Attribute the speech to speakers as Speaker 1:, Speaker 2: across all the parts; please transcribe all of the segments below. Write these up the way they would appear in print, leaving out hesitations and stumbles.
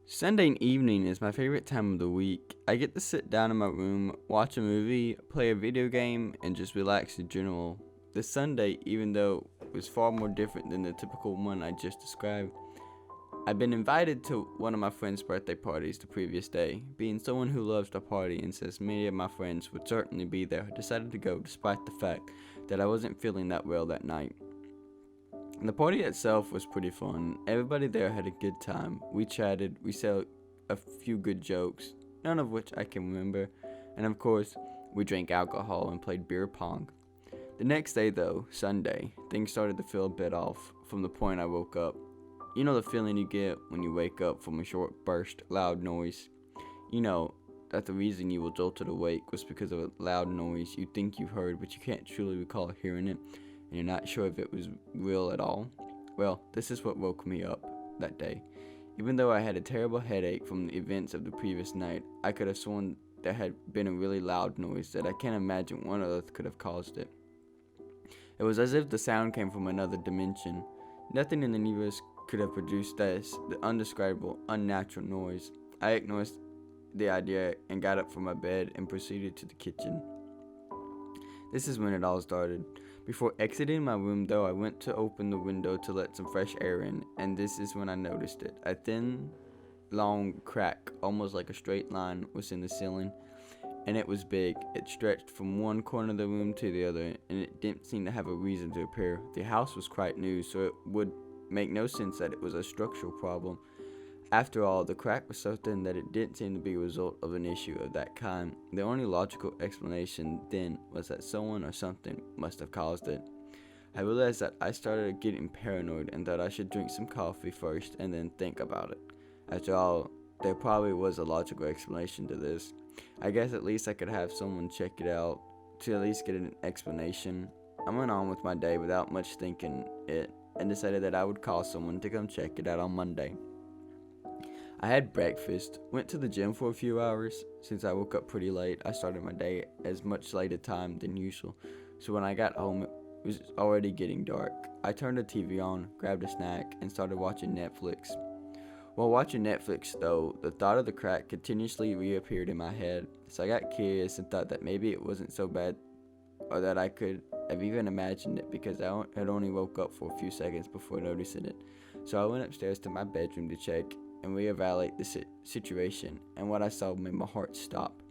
Speaker 1: Sunday evening is my favorite time of the week. I get to sit down in my room, watch a movie, play a video game, and just relax in general. This Sunday, even though it was far more different than the typical one I just described, I'd been invited to one of my friend's birthday parties the previous day. Being someone who loves to party and says many of my friends would certainly be there, I decided to go despite the fact that I wasn't feeling that well that night. The party itself was pretty fun. Everybody there had a good time. We chatted, we said a few good jokes, none of which I can remember, and of course, we drank alcohol and played beer pong. The next day, though, Sunday, things started to feel a bit off from the point I woke up. You know the feeling you get when you wake up from a short burst, loud noise? You know that the reason you were jolted awake was because of a loud noise you think you heard, but you can't truly recall hearing it, and you're not sure if it was real at all. Well, this is what woke me up that day. Even though I had a terrible headache from the events of the previous night, I could have sworn there had been a really loud noise that I can't imagine what on earth could have caused it. It was as if the sound came from another dimension. Nothing in the universe could have produced this, the undescribable, unnatural noise. I ignored the idea and got up from my bed and proceeded to the kitchen. This is when it all started. Before exiting my room, though, I went to open the window to let some fresh air in, and this is when I noticed it. A thin, long crack, almost like a straight line, was in the ceiling, and it was big. It stretched from one corner of the room to the other, and it didn't seem to have a reason to appear. The house was quite new, so it would make no sense that it was a structural problem. After all, the crack was so thin that it didn't seem to be a result of an issue of that kind. The only logical explanation then was that someone or something must have caused it. I realized that I started getting paranoid and that I should drink some coffee first and then think about it. After all, there probably was a logical explanation to this. I guess at least I could have someone check it out to at least get an explanation. I went on with my day without much thinking it and decided that I would call someone to come check it out on Monday. I had breakfast, went to the gym for a few hours. Since I woke up pretty late, I started my day as much later time than usual, so when I got home it was already getting dark. I turned the TV on, grabbed a snack, and started watching Netflix. While watching Netflix, though, the thought of the crack continuously reappeared in my head, so I got curious and thought that maybe it wasn't so bad, or that I could have even imagined it because I had only woke up for a few seconds before noticing it. So I went upstairs to my bedroom to check and reevaluate the situation, and what I saw made my heart stop.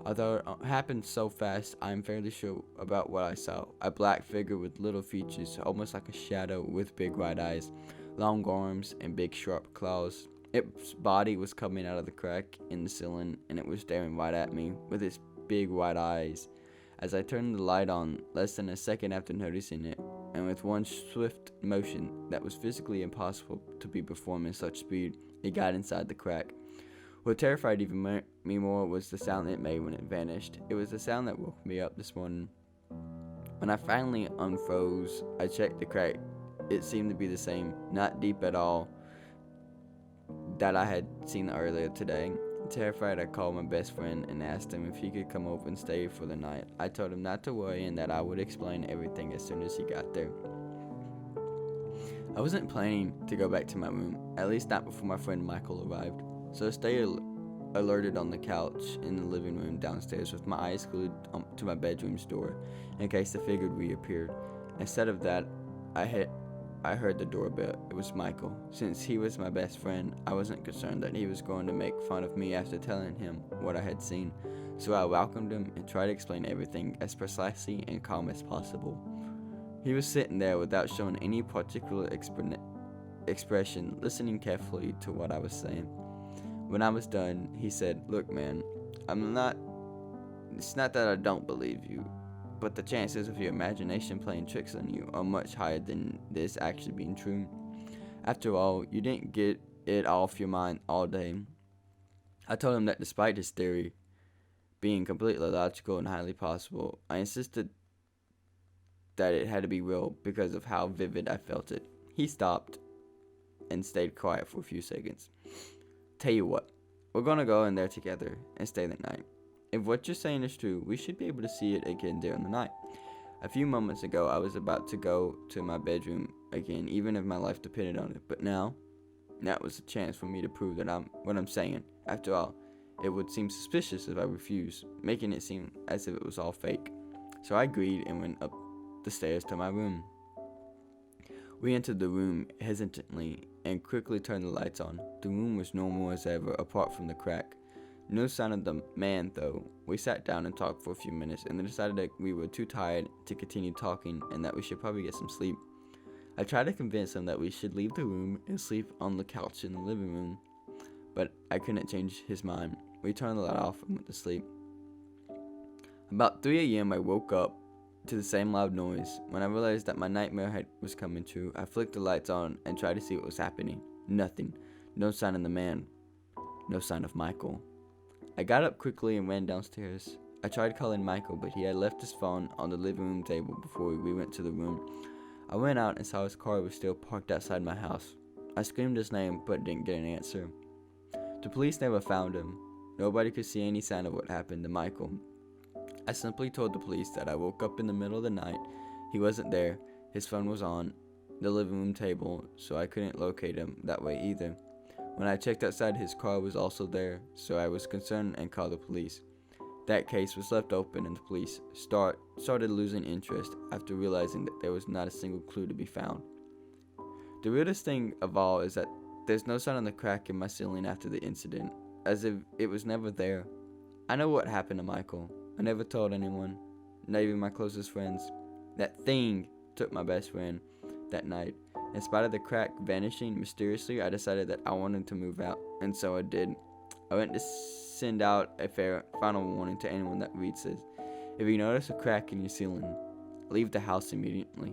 Speaker 1: Although it happened so fast, I am fairly sure about what I saw. A black figure with little features, almost like a shadow, with big white eyes, long arms, and big sharp claws. Its body was coming out of the crack in the ceiling, and it was staring right at me with its big white eyes. As I turned the light on, less than a second after noticing it, and with one swift motion that was physically impossible to be performed in such speed, it got inside the crack. What terrified even me more was the sound it made when it vanished. It was the sound that woke me up this morning. When I finally unfroze, I checked the crack. It seemed to be the same, not deep at all, that I had seen earlier today. Terrified, I called my best friend and asked him if he could come over and stay for the night. I told him not to worry and that I would explain everything as soon as he got there. I wasn't planning to go back to my room, at least not before my friend Michael arrived, so I stayed alerted on the couch in the living room downstairs with my eyes glued to my bedroom's door in case the figure reappeared. Instead of that, I heard the doorbell. It was Michael. Since he was my best friend, I wasn't concerned that he was going to make fun of me after telling him what I had seen, so I welcomed him and tried to explain everything as precisely and calm as possible. He was sitting there without showing any particular expression, listening carefully to what I was saying. When I was done, he said, "Look, man, it's not that I don't believe you, but the chances of your imagination playing tricks on you are much higher than this actually being true. After all, you didn't get it off your mind all day." I told him that despite his theory being completely logical and highly possible, I insisted that it had to be real because of how vivid I felt it. He stopped and stayed quiet for a few seconds. "Tell you what, we're gonna go in there together and stay the night. If what you're saying is true, we should be able to see it again during the night." A few moments ago, I was about to go to my bedroom again, even if my life depended on it. But now, That was a chance for me to prove that I'm what I'm saying. After all, it would seem suspicious if I refused, making it seem as if it was all fake. So I agreed and went up the stairs to my room. We entered the room hesitantly and quickly turned the lights on. The room was normal as ever, apart from the crack. No sign of the man, though. We sat down and talked for a few minutes, and then decided that we were too tired to continue talking and that we should probably get some sleep. I tried to convince him that we should leave the room and sleep on the couch in the living room, but I couldn't change his mind. We turned the light off and went to sleep. About 3 a.m. I woke up to the same loud noise. When I realized that my nightmare was coming true, I flicked the lights on and tried to see what was happening. Nothing. No sign of the man. No sign of Michael. I got up quickly and ran downstairs. I tried calling Michael, but he had left his phone on the living room table before we went to the room. I went out and saw his car was still parked outside my house. I screamed his name, but didn't get an answer. The police never found him. Nobody could see any sign of what happened to Michael. I simply told the police that I woke up in the middle of the night. He wasn't there. His phone was on the living room table, so I couldn't locate him that way either. When I checked outside, his car was also there, so I was concerned and called the police. That case was left open, and the police started losing interest after realizing that there was not a single clue to be found. The weirdest thing of all is that there's no sign on the crack in my ceiling after the incident, as if it was never there. I know what happened to Michael. I never told anyone, not even my closest friends. That thing took my best friend that night. In spite of the crack vanishing mysteriously, I decided that I wanted to move out, and so I did. I went to send out a final warning to anyone that reads this. If you notice a crack in your ceiling, leave the house immediately.